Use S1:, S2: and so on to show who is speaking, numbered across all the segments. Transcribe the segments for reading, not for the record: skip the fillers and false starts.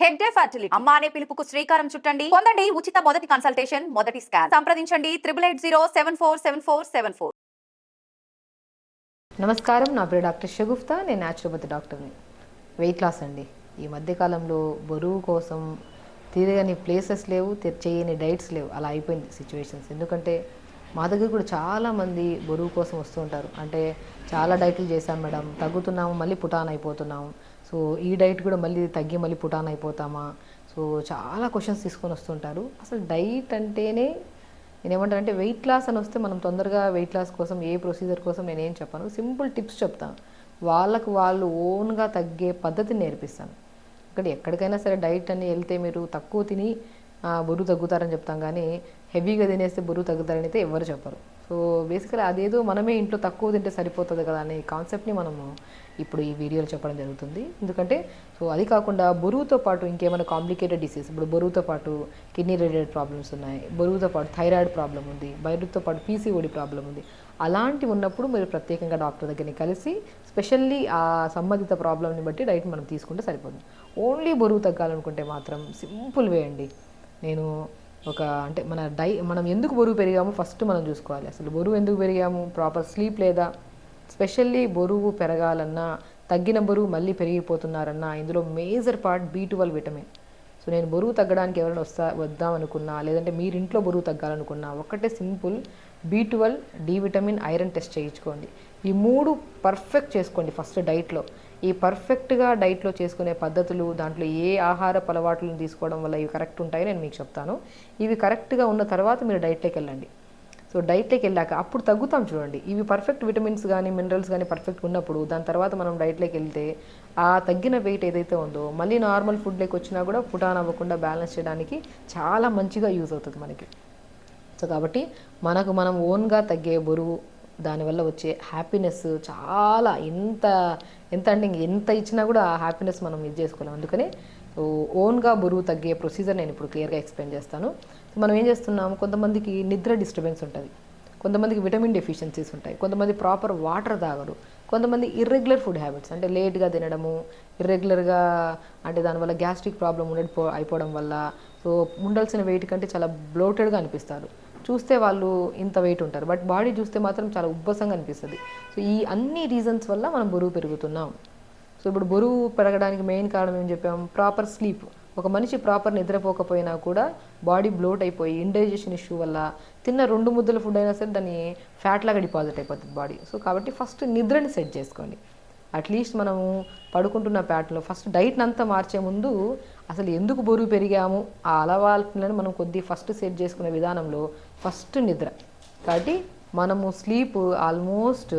S1: Hegde fertility అమ్మ అనే పిలుపుకు శ్రీకారం చుట్టండి. పొందండి ఉచిత మొదటి కన్సల్టేషన్, మొదటి స్కాన్. సంప్రదించండి 8880744744.
S2: నమస్కారం, నా పేరు డాక్టర్ షగుఫ్తా. నేను న్యాచురోపతి డాక్టర్ని. వెయిట్ లాస్ అండి. ఈ మధ్యకాలంలో బరువు కోసం తిరగని ప్లేసెస్ లేవు, చేయని డైట్స్ లేవు, అలా అయిపోయింది సిచ్యువేషన్స్. ఎందుకంటే మా దగ్గర కూడా చాలామంది బరువు కోసం వస్తూ ఉంటారు. అంటే చాలా డైట్లు చేశాం మేడం, తగ్గుతున్నాము, మళ్ళీ పుటాన్ అయిపోతున్నాము. సో ఈ డైట్ కూడా మళ్ళీ తగ్గి మళ్ళీ పుటాన్ అయిపోతామా? సో చాలా క్వశ్చన్స్ తీసుకొని వస్తుంటారు. అసలు డైట్ అంటేనే నేనేమంటానంటే వెయిట్ లాస్ అని వస్తే మనం తొందరగా వెయిట్ లాస్ కోసం ఏ ప్రొసీజర్ కోసం నేనేం చెప్పాను, సింపుల్ టిప్స్ చెప్తాను. వాళ్ళకు వాళ్ళు ఓన్గా తగ్గే పద్ధతిని నేర్పిస్తాను. ఎక్కడికైనా సరే డైట్ అని వెళ్తే మీరు తక్కువ తిని బరువు తగ్గుతారని చెప్తాం, కానీ హెవీగా తినేస్తే బరువు తగ్గుతారని అయితే ఎవరు చెప్పరు. సో బేసికలీ అదేదో మనమే ఇంట్లో తక్కువ తింటే సరిపోతుంది కదా అనే కాన్సెప్ట్ని మనము ఇప్పుడు ఈ వీడియోలో చెప్పడం జరుగుతుంది. ఎందుకంటే సో అది కాకుండా బరువుతో పాటు ఇంకేమైనా కాంప్లికేటెడ్ డిసీజ్, ఇప్పుడు బరువుతో పాటు కిడ్నీ రిలేటెడ్ ప్రాబ్లమ్స్ ఉన్నాయి, బరువుతో పాటు థైరాయిడ్ ప్రాబ్లం ఉంది, బరువుతో పాటు పీసీఓడి ప్రాబ్లం ఉంది. అలాంటివి ఉన్నప్పుడు మీరు ప్రత్యేకంగా డాక్టర్ దగ్గరికి కలిసి స్పెషల్లీ ఆ సంబంధిత ప్రాబ్లమ్ని బట్టి డైట్ మనం తీసుకుంటే సరిపోతుంది. ఓన్లీ బరువు తగ్గాలనుకుంటే మాత్రం సింపుల్ వే అండి. నేను అంటే మనం ఎందుకు బరువు పెరిగామో ఫస్ట్ మనం చూసుకోవాలి. అసలు బరువు ఎందుకు పెరిగాము, ప్రాపర్ స్లీప్ లేదా, స్పెషల్లీ బరువు పెరగాలన్నా, తగ్గిన బరువు మళ్ళీ పెరిగిపోతున్నారన్నా ఇందులో major part B12 vitamin. So నేను బరువు తగ్గడానికి ఎవరైనా వద్దామనుకున్నా, లేదంటే మీరు ఇంట్లో బరువు తగ్గాలనుకున్నా ఒక్కటే simple, B12, D vitamin, iron test చేయించుకోండి. ఈ 3 పర్ఫెక్ట్ చేసుకోండి ఫస్ట్ డైట్లో. ఈ పర్ఫెక్ట్గా డైట్లో చేసుకునే పద్ధతులు, దాంట్లో ఏ ఆహారపు అలవాట్లను తీసుకోవడం వల్ల ఇవి కరెక్ట్ ఉంటాయో నేను మీకు చెప్తాను. ఇవి కరెక్ట్గా ఉన్న తర్వాత మీరు డైట్లోకి వెళ్ళండి. సో డైట్లోకి వెళ్ళాక అప్పుడు తగ్గుతాం చూడండి. ఇవి పర్ఫెక్ట్ విటమిన్స్ కానీ మినరల్స్ కానీ పర్ఫెక్ట్ ఉన్నప్పుడు దాని తర్వాత మనం డైట్లోకి వెళ్తే ఆ తగ్గిన వెయిట్ ఏదైతే ఉందో మళ్ళీ నార్మల్ ఫుడ్లోకి వచ్చినా కూడా పుటాన్ అవ్వకుండా బ్యాలెన్స్ చేయడానికి చాలా మంచిగా యూజ్ అవుతుంది మనకి. సో కాబట్టి మనం ఓన్గా తగ్గే బరువు, దానివల్ల వచ్చే హ్యాపీనెస్ చాలా ఎంత అంటే ఎంత ఇచ్చినా కూడా ఆ హ్యాపీనెస్ మనం ఇది చేసుకోలేం. అందుకని ఓన్గా బరువు తగ్గే ప్రొసీజర్ నేను ఇప్పుడు క్లియర్గా ఎక్స్ప్లెయిన్ చేస్తాను. మనం ఏం చేస్తున్నాము, కొంతమందికి నిద్ర డిస్టర్బెన్స్ ఉంటుంది, కొంతమందికి విటమిన్ డెఫిషియన్సీస్ ఉంటాయి, కొంతమంది ప్రాపర్ వాటర్ తాగరు, కొంతమంది ఇర్రెగ్యులర్ ఫుడ్ హ్యాబిట్స్ అంటే లేట్గా తినడము, ఇర్రెగ్యులర్గా అంటే దానివల్ల గ్యాస్ట్రిక్ ప్రాబ్లం అయిపోవడం వల్ల సో ఉండాల్సిన వెయిట్ కంటే చాలా బ్లోటెడ్గా అనిపిస్తారు. చూస్తే వాళ్ళు ఇంత వెయిట్ ఉంటారు, బట్ బాడీ చూస్తే మాత్రం చాలా ఉబ్బసంగా అనిపిస్తుంది. సో ఈ అన్ని రీజన్స్ వల్ల మనం బరువు పెరుగుతున్నాం. సో ఇప్పుడు బరువు పెరగడానికి మెయిన్ కారణం ఏం చెప్పాం, ప్రాపర్ స్లీప్. ఒక మనిషి ప్రాపర్ నిద్రపోకపోయినా కూడా బాడీ బ్లోట్ అయిపోయి ఇండైజెషన్ ఇష్యూ వల్ల తిన్న 2 ముద్దల ఫుడ్ అయినా సరే దాన్ని ఫ్యాట్ లాగా డిపాజిట్ అయిపోతుంది బాడీ. సో కాబట్టి ఫస్ట్ నిద్రని సెట్ చేసుకోండి. అట్లీస్ట్ మనము పడుకుంటున్న ప్యాటర్న్లో ఫస్ట్ డైట్ని అంతా మార్చే ముందు అసలు ఎందుకు బరువు పెరిగాము ఆ అలవాట్లను మనం ఫస్ట్ సెట్ చేసుకునే విధానంలో ఫస్ట్ నిద్ర. కాబట్టి మనము స్లీప్ ఆల్మోస్ట్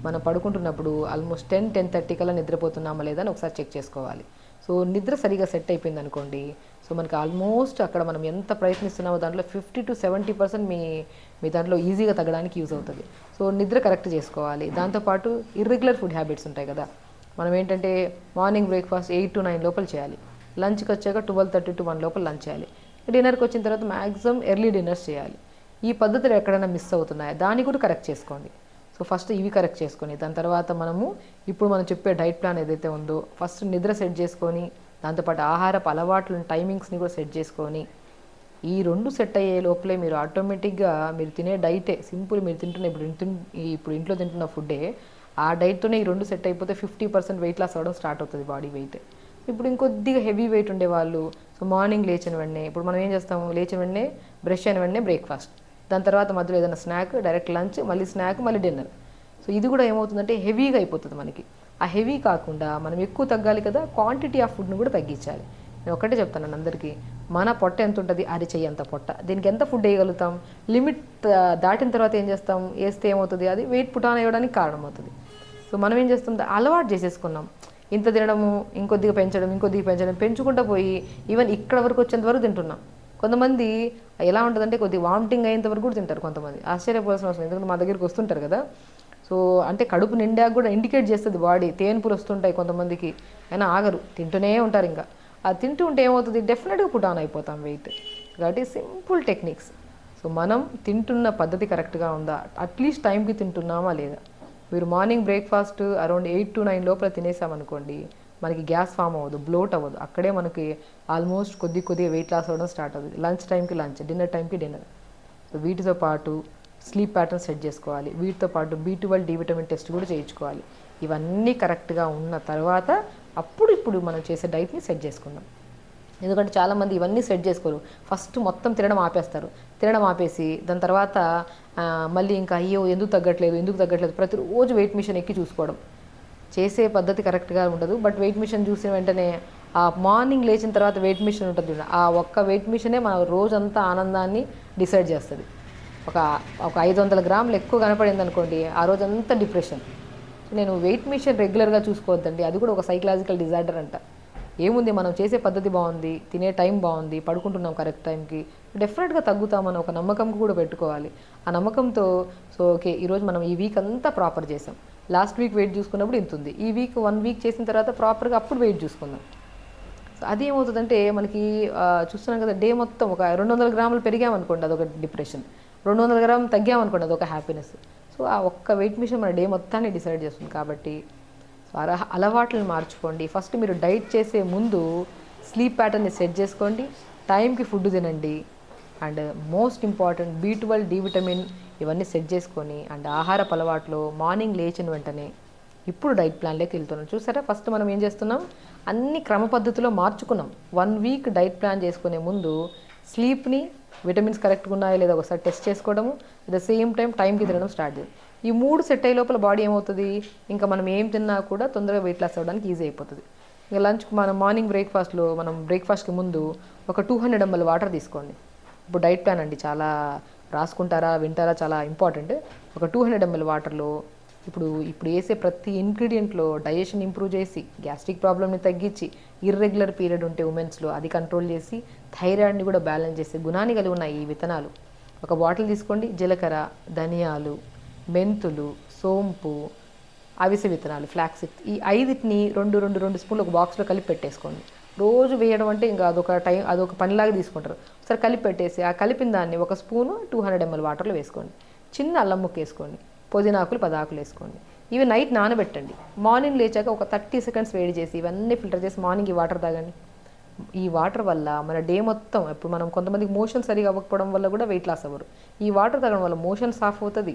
S2: మనం పడుకుంటున్నప్పుడు ఆల్మోస్ట్ 10-10:30 కల్లా నిద్రపోతున్నామా లేదా అని ఒకసారి చెక్ చేసుకోవాలి. సో నిద్ర సరిగా సెట్ అయిపోయింది అనుకోండి, సో మనకి ఆల్మోస్ట్ అక్కడ మనం ఎంత ప్రయత్నిస్తున్నామో దాంట్లో 50-70% మీ దాంట్లో ఈజీగా తగ్గడానికి యూజ్ అవుతుంది. సో నిద్ర కరెక్ట్ చేసుకోవాలి. దాంతోపాటు ఇర్రెగ్యులర్ ఫుడ్ హ్యాబిట్స్ ఉంటాయి కదా, మనం ఏంటంటే మార్నింగ్ బ్రేక్ఫాస్ట్ 8 to 9 లోపల చేయాలి, లంచ్కి వచ్చాక 12:30 to 1 లోపల లంచ్ చేయాలి, డిన్నర్కి వచ్చిన తర్వాత మ్యాక్సిమం ఎర్లీ డిన్నర్స్ చేయాలి. ఈ పద్ధతులు ఎక్కడైనా మిస్ అవుతున్నాయా దాన్ని కూడా కరెక్ట్ చేసుకోండి. సో ఫస్ట్ ఇవి కరెక్ట్ చేసుకొని దాని తర్వాత ఇప్పుడు మనం చెప్పే డైట్ ప్లాన్ ఏదైతే ఉందో ఫస్ట్ నిద్ర సెట్ చేసుకొని దాంతోపాటు ఆహారపు అలవాట్లను టైమింగ్స్ని కూడా సెట్ చేసుకొని ఈ 2 సెట్ అయ్యే లోపలే మీరు ఆటోమేటిక్గా మీరు తినే డైటే సింపుల్, మీరు తింటున్న ఇప్పుడు ఇంట్లో తింటున్న ఫుడ్డే ఆ డైట్తోనే ఈ 2 సెట్ అయిపోతే 50% వెయిట్ లాస్ అవ్వడం స్టార్ట్ అవుతుంది బాడీ వెయిట్. ఇప్పుడు ఇంకొద్దిగా హెవీ వెయిట్ ఉండేవాళ్ళు సో మార్నింగ్ లేచిన వెంటనే ఇప్పుడు మనం ఏం చేస్తాము, లేచిన వెంటనే బ్రష్ అయిన వెంటనే బ్రేక్ఫాస్ట్, దాని తర్వాత మధ్యలో ఏదైనా స్నాక్, డైరెక్ట్ లంచ్, మళ్ళీ స్నాక్, మళ్ళీ డిన్నర్. సో ఇది కూడా ఏమవుతుందంటే హెవీగా అయిపోతుంది మనకి. ఆ హెవీ కాకుండా మనం ఎక్కువ తగ్గాలి కదా, క్వాంటిటీ ఆఫ్ ఫుడ్ని కూడా తగ్గించాలి. నేను ఒకటే చెప్తాను అందరికీ, మన పొట్ట ఎంత ఉంటుంది అరిచెయ్యి అంత పొట్ట, దీనికి ఎంత ఫుడ్ వేయగలుగుతాం, లిమిట్ దాటిన తర్వాత ఏం చేస్తాం, వేస్తే ఏమవుతుంది, అది వెయిట్ పుటాన్ అయ్యడానికి కారణమవుతుంది. సో మనం ఏం చేస్తాం, అలవాటు చేసేసుకున్నాం, ఇంత తినడము, ఇంకొద్దిగా పెంచడం పెంచుకుంటూ పోయి ఈవెన్ ఇక్కడ వరకు వచ్చేంత వరకు తింటున్నాం. కొంతమంది ఎలా ఉంటుందంటే కొద్దిగా వామిటింగ్ అయ్యేంత వరకు కూడా తింటారు. కొంతమంది ఆశ్చర్యపోవాల్సిన అవసరం, ఎందుకంటే మా దగ్గరికి వస్తుంటారు కదా, సో అంటే కడుపు నిండాక కూడా ఇండికేట్ చేస్తుంది బాడీ, తేన్పులు వస్తుంటాయి కొంతమందికి, అయినా ఆగరు, తింటూనే ఉంటారు. ఇంకా అది తింటూ ఉంటే ఏమవుతుంది, డెఫినెట్గా పుటాన్ అయిపోతాం వెయిట్. కాబట్టి సింపుల్ టెక్నిక్స్. సో మనం తింటున్న పద్ధతి కరెక్ట్గా ఉందా, అట్లీస్ట్ టైంకి తింటున్నామా లేదా. మీరు మార్నింగ్ బ్రేక్ఫాస్ట్ అరౌండ్ 8 to 9 లోపల తినేసామనుకోండి, మనకి గ్యాస్ ఫామ్ అవ్వదు, బ్లోట్ అవ్వదు. అక్కడే మనకి ఆల్మోస్ట్ కొద్దిగా వెయిట్ లాస్ అవ్వడం స్టార్ట్ అవుతుంది. లంచ్ టైంకి లంచ్, డిన్నర్ టైంకి డిన్నర్. సో వీటితో పాటు స్లీప్ ప్యాటర్న్ సెట్ చేసుకోవాలి. వీటితో పాటు B12 డి విటమిన్ టెస్ట్ కూడా చేయించుకోవాలి. ఇవన్నీ కరెక్ట్గా ఉన్న తర్వాత ఇప్పుడు మనం చేసే డైట్ని సెట్ చేసుకుందాం. ఎందుకంటే చాలామంది ఇవన్నీ సెట్ చేసుకోరు. ఫస్ట్ మొత్తం తినడం ఆపేస్తారు. తినడం ఆపేసి దాని తర్వాత మళ్ళీ ఇంకా అయ్యో ఎందుకు తగ్గట్లేదు ప్రతిరోజు వెయిట్ మిషన్ ఎక్కి చూసుకోవడం. చేసే పద్ధతి కరెక్ట్గా ఉండదు. బట్ వెయిట్ మిషన్ చూసిన వెంటనే ఆ మార్నింగ్ లేచిన తర్వాత వెయిట్ మిషన్ ఉంటుంది చూడండి, ఆ ఒక్క వెయిట్ మిషనే మన రోజంతా ఆనందాన్ని డిసైడ్ చేస్తుంది. ఒక 500 గ్రాములు ఎక్కువ కనపడింది అనుకోండి, ఆ రోజంతా డిప్రెషన్. నేను వెయిట్ మిషన్ రెగ్యులర్గా చూసుకోవద్దండి, అది కూడా ఒక సైకలాజికల్ డిజార్డర్ అంట. ఏముంది, మనం చేసే పద్ధతి బాగుంది, తినే టైం బాగుంది, పడుకుంటున్నాం కరెక్ట్ టైంకి, డెఫినెట్గా తగ్గుతామని ఒక నమ్మకం కూడా పెట్టుకోవాలి. ఆ నమ్మకంతో ఓకే ఈరోజు మనం ఈ వీక్ అంతా ప్రాపర్ చేసాం, లాస్ట్ వీక్ వెయిట్ చూసుకున్నప్పుడు ఇంత ఉంది, ఈ వీక్ 1 వీక్ చేసిన తర్వాత ప్రాపర్గా అప్పుడు వెయిట్ చూసుకుందాం. సో అది ఏమవుతుందంటే మనకి చూస్తున్నాం కదా, డే మొత్తం ఒక 200 గ్రాములు పెరిగామనుకోండి అదొక డిప్రెషన్, 200 గ్రాములు తగ్గామనుకోండి అదొక హ్యాపీనెస్. సో ఆ ఒక్క వెయిట్ మిషన్ మన డే మొత్తాన్ని డిసైడ్ చేస్తుంది. కాబట్టి సో అలవాట్లను మార్చుకోండి. ఫస్ట్ మీరు డైట్ చేసే ముందు స్లీప్ ప్యాటర్న్ని సెట్ చేసుకోండి, టైంకి ఫుడ్ తినండి, and most important B12 D vitamin ఇవన్నీ సెట్ చేసుకొని, అండ్ ఆహారపు అలవాట్లు మార్నింగ్ లేచిన వెంటనే ఇప్పుడు డైట్ ప్లాన్లోకి వెళ్తున్నాం. చూసారా, ఫస్ట్ మనం ఏం చేస్తున్నాం, అన్ని క్రమ పద్ధతిలో మార్చుకున్నాం. 1 వీక్ డైట్ ప్లాన్ చేసుకునే ముందు స్లీప్ని, విటమిన్స్ కరెక్ట్గా ఉన్నాయో లేదా ఒకసారి టెస్ట్ చేసుకోవడము, అట్ ద సేమ్ టైంకి తినడం స్టార్ట్ చేయాలి. ఈ 3 సెట్ అయ్యే లోపల బాడీ ఏమవుతుంది, ఇంకా మనం ఏం తిన్నా కూడా తొందరగా వెయిట్ లాస్ అవ్వడానికి ఈజీ అయిపోతుంది. ఇంకా లంచ్కి మనం మార్నింగ్ బ్రేక్ఫాస్ట్కి ముందు ఒక 200 ml వాటర్ తీసుకోండి. ఇప్పుడు డైట్ ప్లాన్ అండి, చాలా రాసుకుంటారా వింటారా చాలా ఇంపార్టెంట్. ఒక 200 ml వాటర్లో ఇప్పుడు వేసే ప్రతి ఇంగ్రీడియంట్లో డైజెషన్ ఇంప్రూవ్ చేసి, గ్యాస్ట్రిక్ ప్రాబ్లమ్ని తగ్గించి, ఇర్రెగ్యులర్ పీరియడ్ ఉంటే ఉమెన్స్లో అది కంట్రోల్ చేసి, థైరాయిడ్ని కూడా బ్యాలెన్స్ చేసే గుణాన్ని కలిగి ఉన్నాయి ఈ విత్తనాలు. ఒక బాటిల్ తీసుకోండి, జీలకర్ర, ధనియాలు, మెంతులు, సోంపు, అవిసె విత్తనాలు, ఫ్లాక్సీడ్, ఈ 5టిని 2 స్పూన్లు ఒక బాక్స్లో కలిపి పెట్టేసుకోండి. రోజు వేయడం అంటే ఇంకా అదొక పనిలాగా తీసుకుంటారు. ఒకసారి కలిపి పెట్టేసి ఆ కలిపిన దాన్ని 1 స్పూను 200 ml వాటర్లో వేసుకోండి. చిన్న అల్లం ముక్క వేసుకోండి, పుదీనాకులు 10 ఆకులు వేసుకోండి. ఇవి నైట్ నానబెట్టండి. మార్నింగ్ లేచాక ఒక 30 seconds వేడి చేసి ఇవన్నీ ఫిల్టర్ చేసి మార్నింగ్ ఈ వాటర్ తాగండి. ఈ వాటర్ వల్ల మన డే మొత్తం, ఇప్పుడు మనం కొంతమందికి మోషన్ సరిగా అవ్వకపోవడం వల్ల కూడా వెయిట్ లాస్ అవ్వరు. ఈ వాటర్ తాగడం వల్ల మోషన్ సాఫ్ అవుతుంది,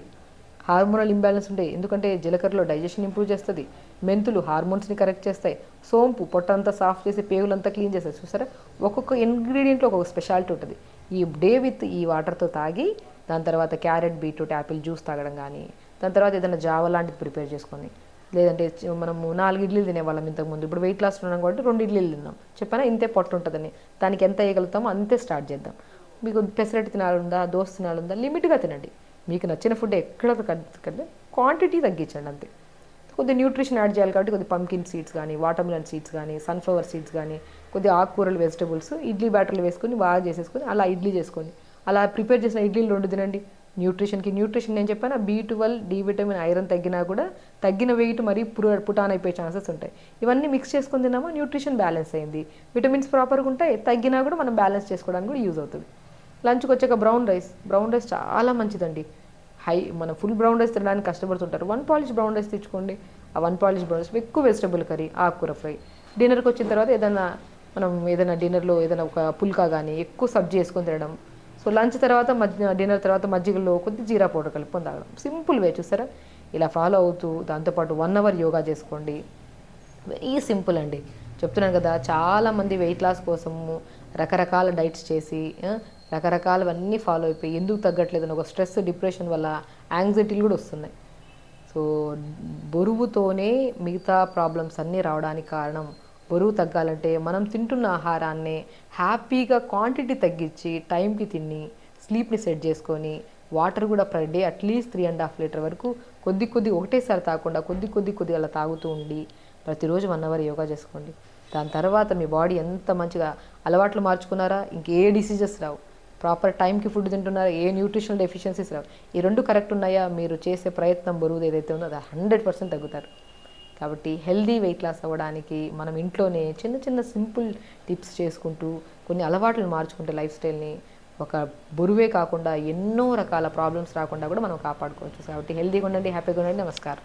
S2: హార్మోనల్ ఇంబ్యాలెన్స్ ఉంటాయి. ఎందుకంటే జీలకర్రలో డైజెషన్ ఇంప్రూవ్ చేస్తుంది, మెంతులు హార్మోన్స్ని కరెక్ట్ చేస్తాయి, సోంపు పొట్టంతా సాఫ్ చేసి పేగులంతా క్లీన్ చేస్తాయి. చూసారా, ఒక్కొక్క ఇంగ్రీడియంట్లో ఒక్కొక్క స్పెషాలిటీ ఉంటుంది. ఈ డే విత్ ఈ వాటర్తో తాగి దాని తర్వాత క్యారెట్, బీట్రూట్, యాపిల్ జ్యూస్ తాగడం కానీ, దాని తర్వాత ఏదైనా జావ లాంటిది ప్రిపేర్ చేసుకొని, లేదంటే మనము 4 ఇడ్లీలు తినేవాళ్ళం ఇంతకుముందు, ఇప్పుడు వెయిట్ లాస్ ఉన్నాం కాబట్టి 2 ఇడ్లీలు తిన్నాం. చెప్పానా, ఇంతే పొట్టు ఉంటుందని. దానికి ఎంత వేయగలుగుతామో అంతే స్టార్ట్ చేద్దాం. మీకు పెసరట్టు తినాలుందా, దోశ తినాలుందా, లిమిట్గా తినండి. మీకు నచ్చిన ఫుడ్ ఎక్కడ కంటే క్వాంటిటీ తగ్గించండి అంతే. కొద్దిగా న్యూట్రిషన్ యాడ్ చేయాలి కాబట్టి కొద్దిగా పంకిన్ సీడ్స్ కానీ, వాటర్మెలన్ సీడ్స్ కానీ, సన్ఫ్లవర్ సీడ్స్ కానీ, కొద్దిగా ఆకుకూరలు, వెజిటబుల్స్ ఇడ్లీ బ్యాటర్లు వేసుకొని బాగా చేసేసుకొని అలా ఇడ్లీ చేసుకోండి. అలా ప్రిపేర్ చేసిన ఇడ్లీలు 2 తినండి. న్యూట్రిషన్ నేను చెప్పాను, B12 డి విటమిన్, ఐరన్ తగ్గినా కూడా తగ్గిన వెయిట్ మరీ పుటాన్ అయిపోయే ఛాన్సెస్ ఉంటాయి. ఇవన్నీ మిక్స్ చేసుకొని తిన్నామా న్యూట్రిషన్ బ్యాలెన్స్ అయింది, విటమిన్స్ ప్రాపర్గా ఉంటాయి, తగ్గినా కూడా మనం బ్యాలెన్స్ చేసుకోవడానికి కూడా యూజ్ అవుతుంది. లంచ్కి వచ్చాక బ్రౌన్ రైస్ చాలా మంచిదండి. మనం ఫుల్ బ్రౌన్ రైస్ తినడానికి కష్టపడుతుంటారు. 1 పాలిష్ బ్రౌన్ రైస్ తెచ్చుకోండి. ఆ 1 పాలిష్ బ్రౌన్ రైస్ ఎక్కువ వెజిటబుల్ కర్రీ, ఆకుకూర ఫ్రై. డిన్నర్కి వచ్చిన తర్వాత ఏదైనా డిన్నర్లో ఏదైనా ఒక పుల్కా కానీ ఎక్కువ సబ్జీ వేసుకొని తినడం. సో లంచ్ తర్వాత డిన్నర్ తర్వాత మజ్జిగలో కొద్ది జీరా పౌడర్ కలుపుకొని తాగడం. సింపుల్ వే, చూసారా, ఇలా ఫాలో అవుతూ దాంతోపాటు 1 hour యోగా చేసుకోండి. వెరీ సింపుల్ అండి, చెప్తున్నాను కదా. చాలామంది వెయిట్ లాస్ కోసము రకరకాల డైట్స్ చేసి రకరకాలవన్నీ ఫాలో అయిపోయి ఎందుకు తగ్గట్లేదని ఒక స్ట్రెస్, డిప్రెషన్ వల్ల యాంగ్జైటీలు కూడా వస్తున్నాయి. సో బరువుతోనే మిగతా ప్రాబ్లమ్స్ అన్నీ రావడానికి కారణం. బరువు తగ్గాలంటే మనం తింటున్న ఆహారాన్ని హ్యాపీగా క్వాంటిటీ తగ్గించి టైంకి తిని, స్లీప్ని సెట్ చేసుకొని, వాటర్ కూడా పర్ డే అట్లీస్ట్ 3.5 లీటర్ వరకు కొద్ది ఒకటేసారి తాగకుండా కొద్ది అలా తాగుతూ ఉండి ప్రతిరోజు 1 hour యోగా చేసుకోండి. దాని తర్వాత మీ బాడీ ఎంత మంచిగా అలవాట్లు మార్చుకున్నారా, ఇంకే డిసీజెస్ రావు. ప్రాపర్ టైంకి ఫుడ్ తింటున్నారా, ఏ న్యూట్రిషనల్ డెఫిషియన్సీస్ రావు. ఈ 2 కరెక్ట్ ఉన్నాయా, మీరు చేసే ప్రయత్నం బరువు ఏదైతే ఉందో అది 100% తగ్గుతారు. కాబట్టి హెల్దీ వెయిట్ లాస్ అవ్వడానికి మనం ఇంట్లోనే చిన్న సింపుల్ టిప్స్ చేసుకుంటూ కొన్ని అలవాట్లు మార్చుకుంటే లైఫ్ స్టైల్ని ఒక బరువే కాకుండా ఎన్నో రకాల ప్రాబ్లమ్స్ రాకుండా కూడా మనం కాపాడుకోవచ్చు. కాబట్టి హెల్దీగా ఉండండి, హ్యాపీగా ఉండండి. నమస్కారం.